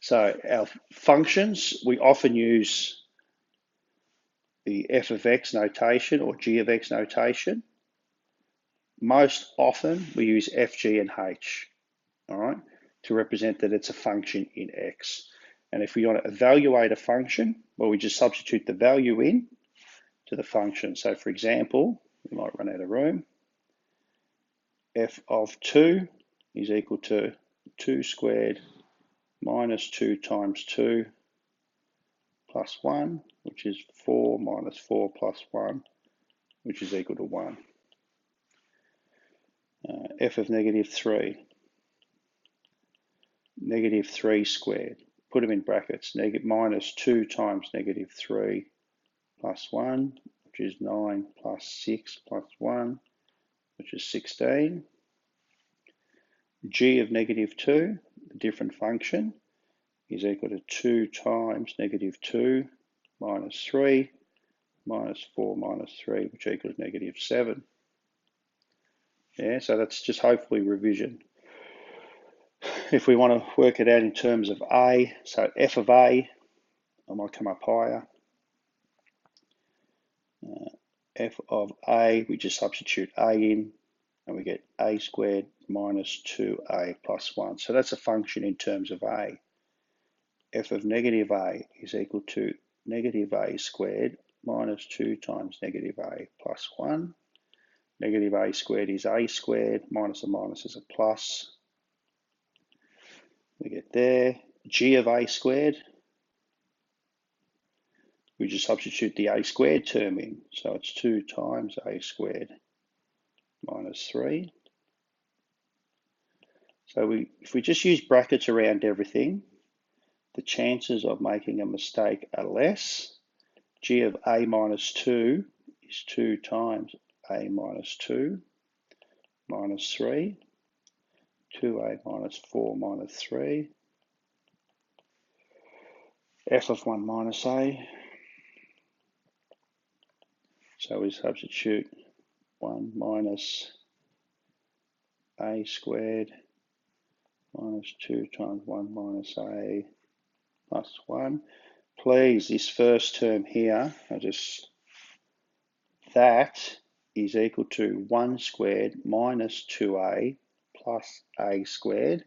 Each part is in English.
So our functions, we often use the f of x notation or g of x notation. Most often we use f, g, and h, all right, to represent that it's a function in x. And if we want to evaluate a function, well, we just substitute the value in to the function. So for example, we might run out of room. F of 2 is equal to 2 squared minus 2 times 2 plus 1, which is 4 minus 4 plus 1, which is equal to 1. F of negative 3, negative 3 squared. Put them in brackets, minus 2 times negative 3 plus 1, which is 9 plus 6 plus 1, which is 16. G of negative 2, the different function, is equal to 2 times negative 2 minus 3 minus 4 minus 3, which equals negative 7. Yeah, so that's just hopefully revision. If we want to work it out in terms of A, so f of A, I might come up higher. F of A, we just substitute A in, and we get A squared minus 2A plus 1. So that's a function in terms of A. F of negative A is equal to negative A squared minus 2 times negative A plus 1. Negative A squared is A squared, minus a minus is a plus. We get there. G of A squared, we just substitute the A squared term in. So it's 2 times A squared minus 3. So if we just use brackets around everything, the chances of making a mistake are less. G of A minus 2 is 2 times A minus 2 minus 3. 2A minus 4 minus 3. F of 1 minus A. So we substitute 1 minus A squared minus 2 times 1 minus A plus 1. Please, this first term here, that is equal to 1 squared minus 2A plus A squared.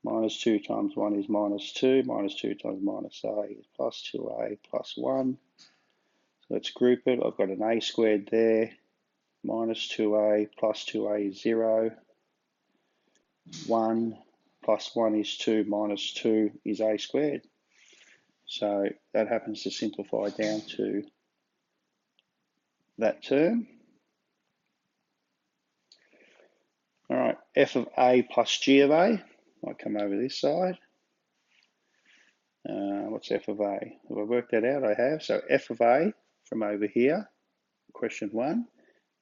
Minus 2 times 1 is minus 2. Minus 2 times minus A is plus 2A plus 1. So let's group it. I've got an A squared there. Minus 2A plus 2A is 0. 1 plus 1 is 2 minus 2 is A squared. So that happens to simplify down to that term. All right, f of A plus g of A. Might come over this side. What's f of A? Have I worked that out? I have. So f of A from over here, question 1,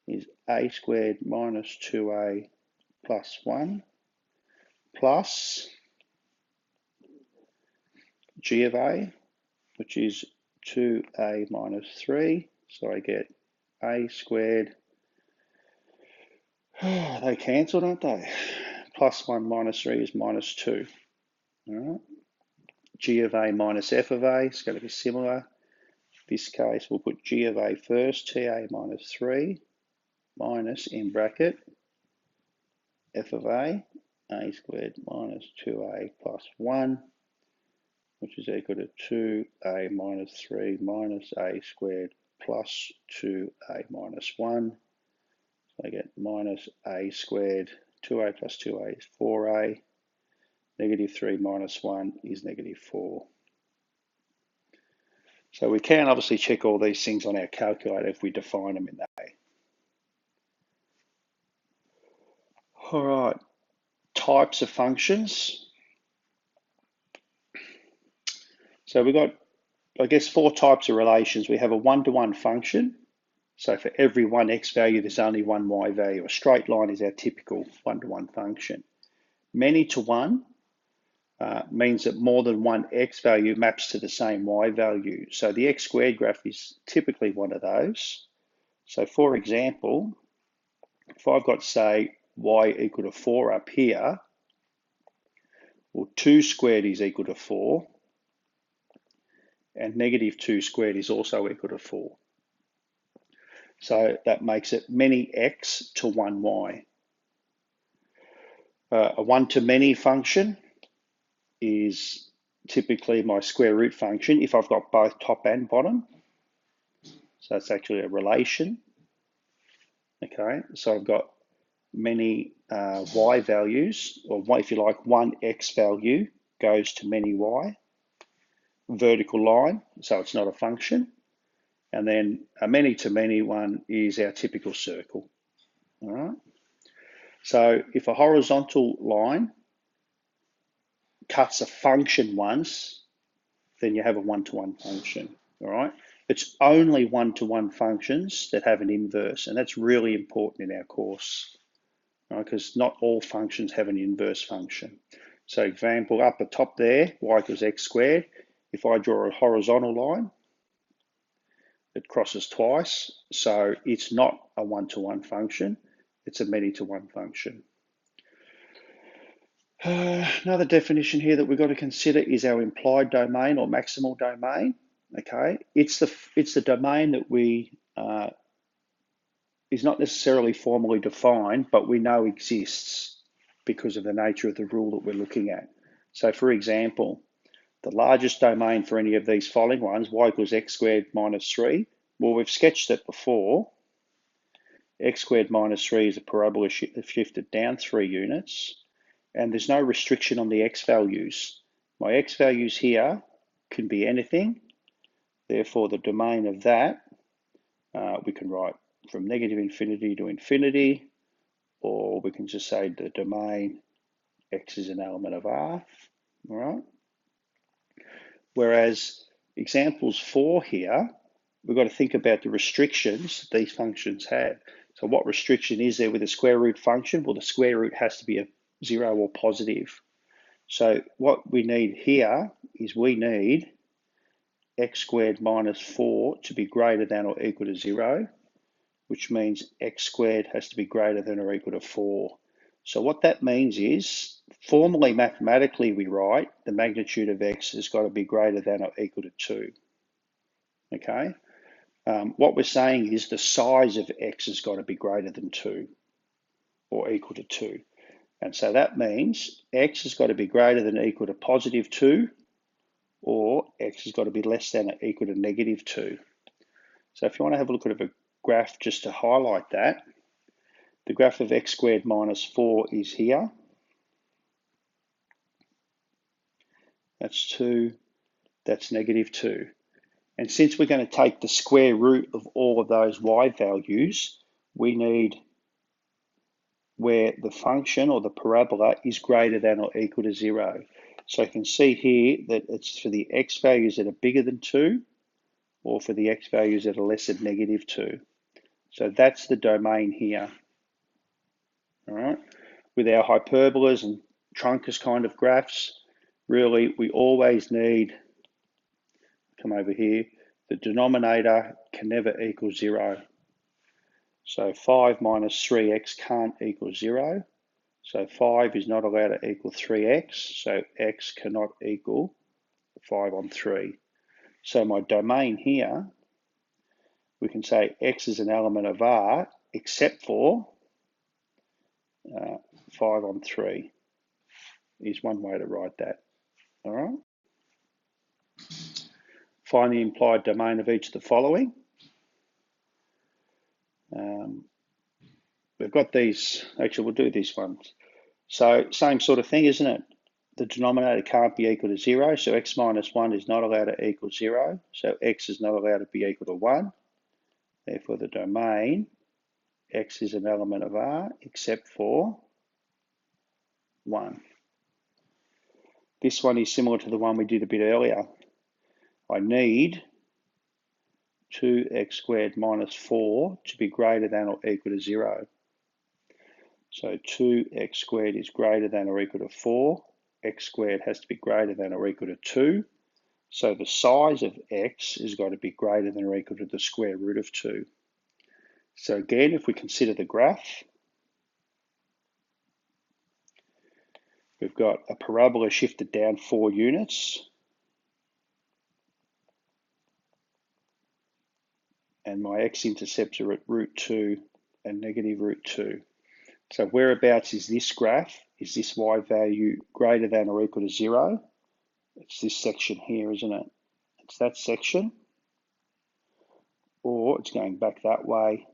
is A squared minus 2A plus 1 plus g of A, which is 2A minus 3. So I get A squared. They cancelled, aren't they? Plus 1 minus 3 is minus 2. All right. G of A minus f of A is going to be similar. In this case, we'll put g of A first, TA minus 3, minus, in bracket, f of A squared minus 2A plus 1, which is equal to 2A minus 3 minus A squared plus 2A minus 1. So I get minus A squared, 2A plus 2A is 4A. Negative 3 minus 1 is negative 4. So we can obviously check all these things on our calculator if we define them in that way. All right, types of functions. So we've got, I guess, 4 types of relations. We have a one-to-one function. So for every one x value, there's only one y value. A straight line is our typical one-to-one function. Many-to-one means that more than one x value maps to the same y value. So the x squared graph is typically one of those. So for example, if I've got, say, y equal to 4 up here, Well, 2 squared is equal to 4, and negative 2 squared is also equal to 4. So that makes it many x to 1 y. A one-to-many function is typically my square root function if I've got both top and bottom. So it's actually a relation. Okay, so I've got many y values, or if you like, one x value goes to many y. Vertical line, so it's not a function. And then a many-to-many one is our typical circle. All right. So if a horizontal line cuts a function once, then you have a one-to-one function. All right. It's only one-to-one functions that have an inverse, and that's really important in our course, because not all functions have an inverse function. So example up the top there, y equals x squared. If I draw a horizontal line, it crosses twice, so it's not a one-to-one function, it's a many-to-one function. Another definition here that we've got to consider is our implied domain or maximal domain. Okay, it's the domain that we is not necessarily formally defined, but we know exists because of the nature of the rule that we're looking at. So for example, the largest domain for any of these following ones, y equals x squared minus 3. Well, we've sketched it before. X squared minus 3 is a parabola shifted down 3 units, and there's no restriction on the x values. My x values here can be anything. Therefore, the domain of that, we can write from negative infinity to infinity, or we can just say the domain x is an element of R, all right? Whereas examples 4 here, we've got to think about the restrictions these functions have. So what restriction is there with a square root function? Well, the square root has to be a 0 or positive. So what we need here is we need x squared minus 4 to be greater than or equal to 0, which means x squared has to be greater than or equal to 4. So what that means is, formally, mathematically, we write the magnitude of x has got to be greater than or equal to 2. Okay? What we're saying is the size of x has got to be greater than 2 or equal to 2. And so that means x has got to be greater than or equal to positive 2, or x has got to be less than or equal to negative 2. So if you want to have a look at a graph just to highlight that, the graph of x squared minus 4 is here. That's 2, that's negative 2. And since we're going to take the square root of all of those y values, we need where the function or the parabola is greater than or equal to 0. So you can see here that it's for the x values that are bigger than 2, or for the x values that are less than negative 2. So that's the domain here. All right. With our hyperbolas and truncus kind of graphs, really we always need, come over here, the denominator can never equal 0. So 5 minus 3x can't equal 0. So 5 is not allowed to equal 3x, so x cannot equal 5 on 3. So my domain here, we can say x is an element of R except for 5 on 3 is one way to write that. All right. Find the implied domain of each of the following. We've got these, actually we'll do these ones. So same sort of thing, isn't it? The denominator can't be equal to 0, so x minus 1 is not allowed to equal 0, so x is not allowed to be equal to 1. Therefore the domain, x is an element of R except for 1. This one is similar to the one we did a bit earlier. I need 2x squared minus 4 to be greater than or equal to 0. So 2x squared is greater than or equal to 4. X squared has to be greater than or equal to 2. So the size of x has got to be greater than or equal to the square root of 2. So again, if we consider the graph, We've got a parabola shifted down 4 units. And my x-intercepts are at root 2 and negative root 2. So whereabouts is this graph? Is this y value greater than or equal to 0? It's this section here, isn't it? It's that section. Or it's going back that way,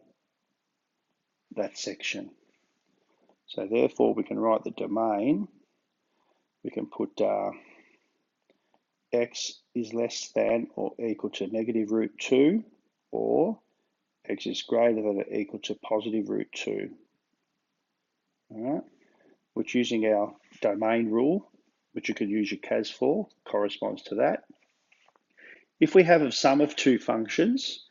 that section. So therefore we can write the domain. We can put x is less than or equal to negative root 2, or x is greater than or equal to positive root 2. All right, which using our domain rule, which you can use your CAS for, corresponds to that. If we have a sum of two functions,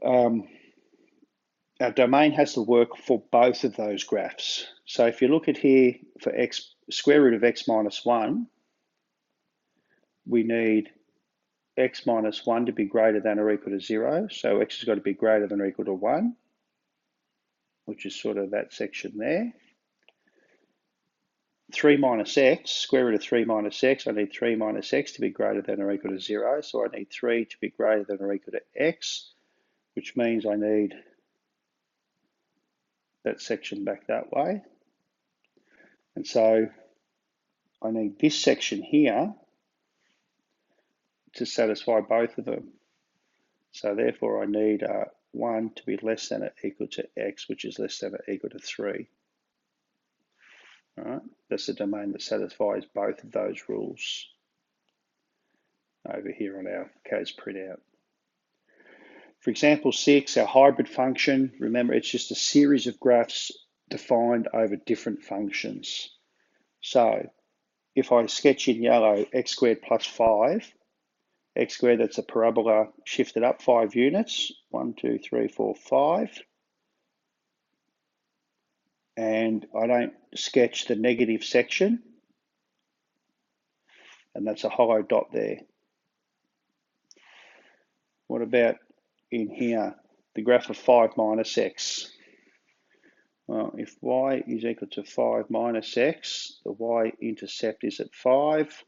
our domain has to work for both of those graphs. So if you look at here for x, square root of x minus 1, we need x minus 1 to be greater than or equal to 0. So x has got to be greater than or equal to 1, which is sort of that section there. 3 minus x, square root of 3 minus x, I need 3 minus x to be greater than or equal to 0. So I need 3 to be greater than or equal to x, which means I need that section back that way. And so I need this section here to satisfy both of them. So therefore I need 1 to be less than or equal to x, which is less than or equal to 3. All right, that's the domain that satisfies both of those rules over here on our CAS printout. For example 6, our hybrid function, remember it's just a series of graphs defined over different functions. So if I sketch in yellow x squared plus 5, x squared, that's a parabola shifted up 5 units, 1, 2, 3, 4, 5. And I don't sketch the negative section, and that's a hollow dot there. What about in here, the graph of 5 minus x? Well, if y is equal to 5 minus x, the y-intercept is at 5.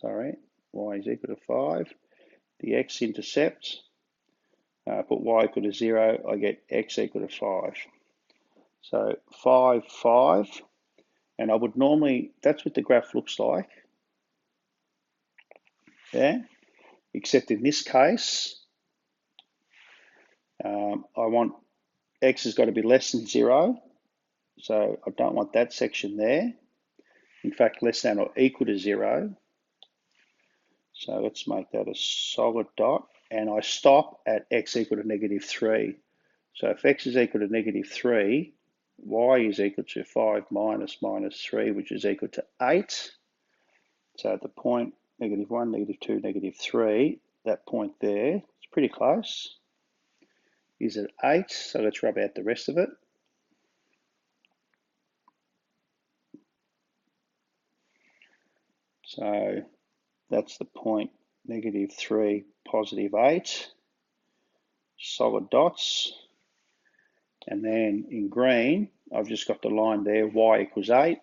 Sorry, y is equal to 5. The x-intercept, put y equal to 0, I get x equal to 5. So 5, 5, and I would normally, that's what the graph looks like. Yeah, except in this case, I want x has got to be less than 0, so I don't want that section there. In fact, less than or equal to 0. So let's make that a solid dot, and I stop at x equal to negative 3. So if x is equal to negative 3, y is equal to 5 minus 3, which is equal to 8. So at the point negative 1, negative 2, negative 3, that point there, it's pretty close, is at 8. So let's rub out the rest of it. So that's the point negative 3, positive 8, solid dots. And then in green, I've just got the line there, y equals 8.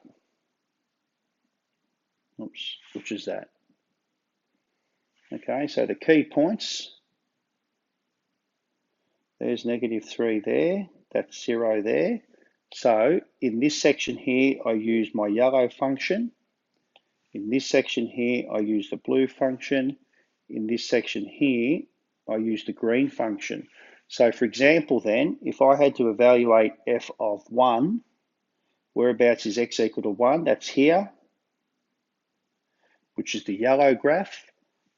Oops, which is that. Okay, so the key points, there's negative 3 there, that's 0 there. So in this section here, I use my yellow function. In this section here, I use the blue function. In this section here, I use the green function. So for example then, if I had to evaluate f of 1, whereabouts is x equal to 1? That's here, which is the yellow graph,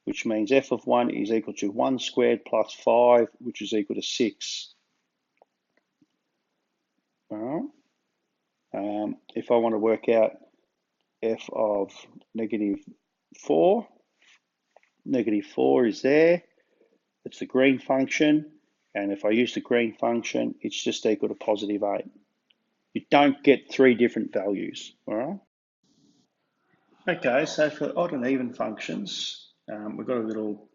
which means f of 1 is equal to 1 squared plus 5, which is equal to 6. All right. If I want to work out f of negative 4, negative 4 is there. It's the green function. And if I use the green function, it's just equal to positive 8. You don't get 3 different values, all right? Okay, so for odd and even functions, we've got a little,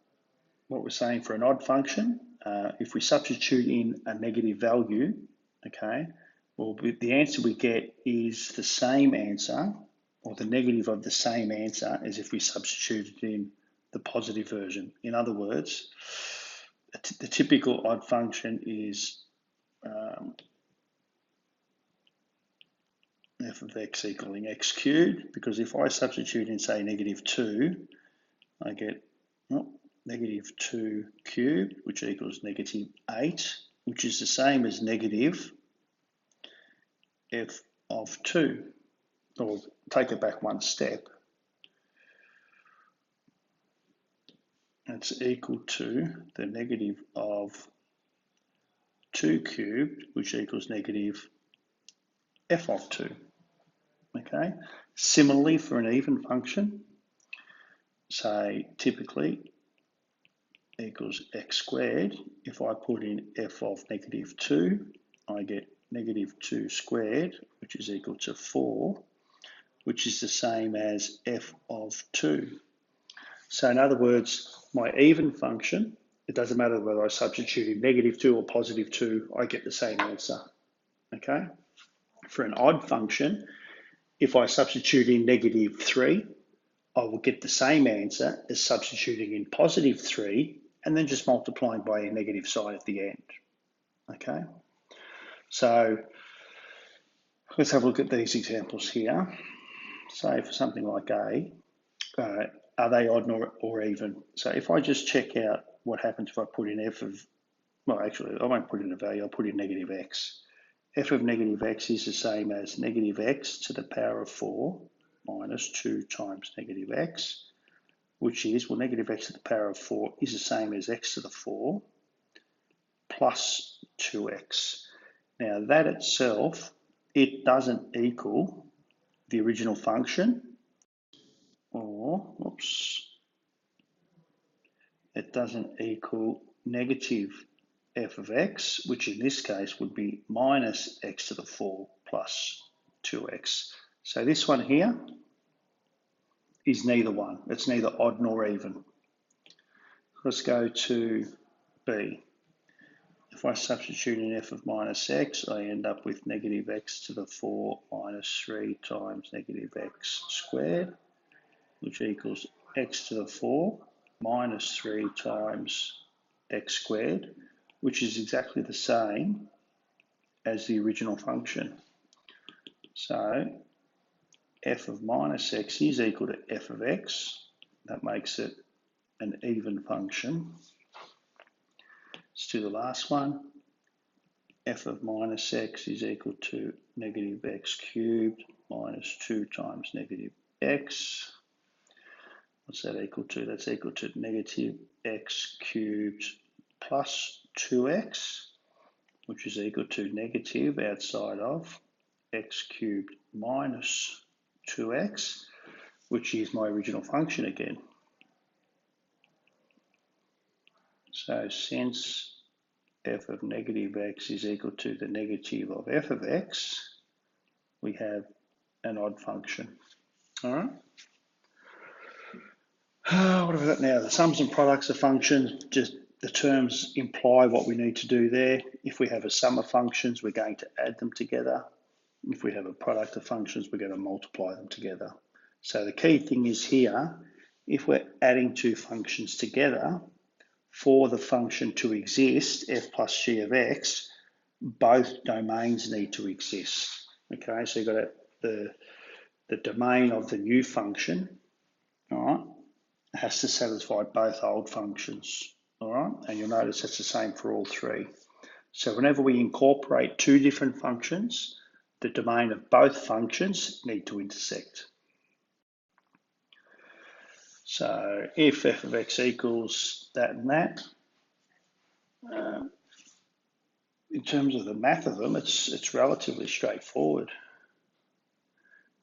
what we're saying for an odd function, if we substitute in a negative value, okay, Well, the answer we get is the same answer, or the negative of the same answer, as if we substituted in the positive version. In other words, the typical odd function is f of x equaling x cubed, because if I substitute in, say, -2, I get -2 cubed, which equals -8, which is the same as negative f of 2. Or take it back one step. It's equal to the negative of 2 cubed, which equals negative f of 2. Okay. Similarly, for an even function, say typically equals x squared. If I put in f of -2, I get -2 squared, which is equal to 4, which is the same as f of 2. So in other words, my even function, it doesn't matter whether I substitute in -2 or +2, I get the same answer. Okay. For an odd function, if I substitute in -3, I will get the same answer as substituting in +3 and then just multiplying by a negative sign at the end. Okay. So let's have a look at these examples here. Say for something like A, are they odd or even? So if I just check out what happens if I put in f of, well, actually, I won't put in a value, I'll put in -x. F of -x is the same as -x to the power of 4 minus 2 times -x, which is, well, -x to the power of 4 is the same as x to the 4 plus 2x. Now that itself, it doesn't equal the original function, or, oops, it doesn't equal negative f of x, which in this case would be minus x to the 4 plus 2x. So this one here is neither one. It's neither odd nor even. Let's go to B. If I substitute in f of minus x, I end up with -x to the 4 minus 3 times -x squared, which equals x to the 4 minus 3 times x squared, which is exactly the same as the original function. So f of minus x is equal to f of x. That makes it an even function. Let's do the last one. F of minus x is equal to -x cubed minus 2 times -x. What's that equal to? That's equal to -x cubed plus 2x, which is equal to negative outside of x cubed minus 2x, which is my original function again. So since f of -x is equal to the negative of f of x, we have an odd function. All right. What have we got now? The sums and products of functions, just the terms imply what we need to do there. If we have a sum of functions, we're going to add them together. If we have a product of functions, we're going to multiply them together. So the key thing is here, if we're adding two functions together, for the function to exist, f plus g of x, both domains need to exist. Okay, so you've got the domain of the new function, all right, has to satisfy both old functions, all right? And you'll notice that's the same for all three. So whenever we incorporate two different functions, the domain of both functions need to intersect. So if f of x equals that and that, in terms of the math of them, it's relatively straightforward.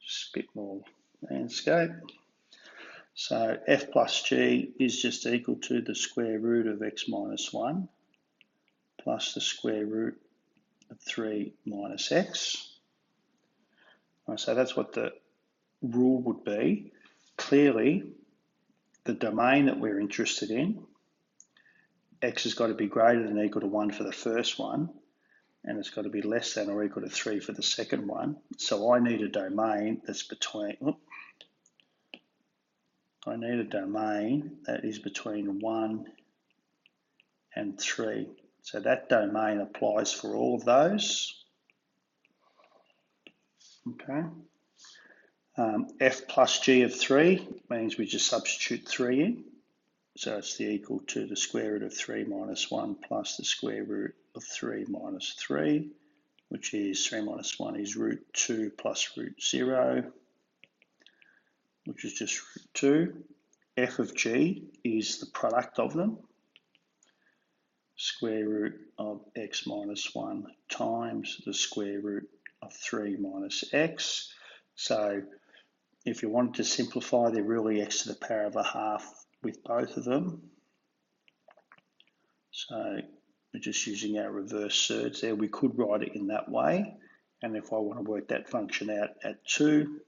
Just a bit more landscape. So f plus g is just equal to the square root of x minus 1 plus the square root of 3 minus x. So that's what the rule would be. Clearly, the domain that we're interested in, x has got to be greater than or equal to 1 for the first one, and it's got to be less than or equal to 3 for the second one. So I need a domain that's between, I need a domain that is between 1 and 3. So that domain applies for all of those. Okay. F plus g of 3 means we just substitute 3 in. So it's the equal to the square root of 3 minus 1 plus the square root of 3 minus 3, which is 3 minus 1 is root 2 plus root 0, which is just root 2. F of g is the product of them, square root of x minus 1 times the square root of 3 minus x. So if you wanted to simplify, they're really x to the power of a half with both of them. So we're just using our reverse surds there. We could write it in that way. And if I want to work that function out at 2,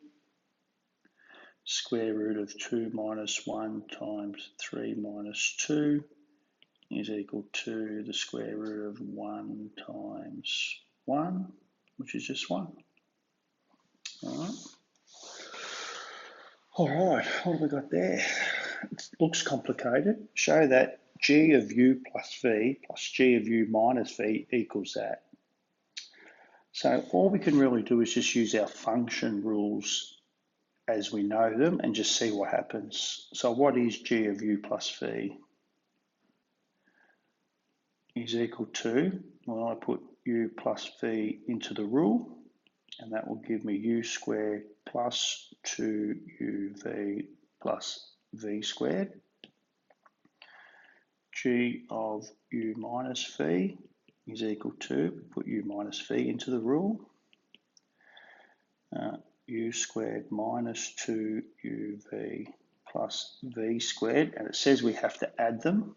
square root of 2 minus 1 times 3 minus 2 is equal to the square root of 1 times 1, which is just 1. All right, what have we got there? It looks complicated. Show that g of u plus v plus g of u minus v equals that. So all we can really do is just use our function rules as we know them and just see what happens. So what is g of u plus v? Is equal to, well, I put u plus v into the rule, and that will give me u squared plus 2uv plus v squared. G of u minus v is equal to, put u minus v into the rule, u squared minus 2uv plus v squared, and it says we have to add them.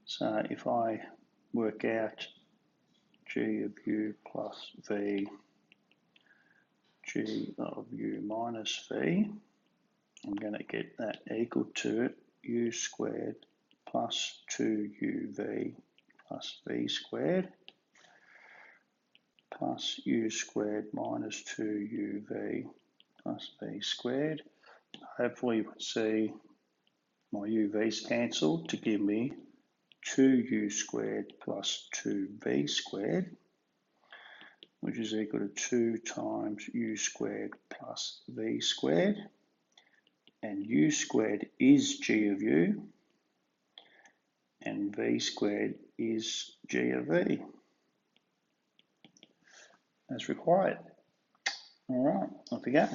So if I work out g of u plus v, g of u minus v, I'm going to get that equal to u squared plus 2uv plus v squared plus u squared minus 2uv plus v squared. Hopefully you can see my uv's cancelled to give me 2u squared plus 2v squared, which is equal to 2 times u squared plus v squared. And u squared is g of u, and v squared is g of v, as required. All right, off we go.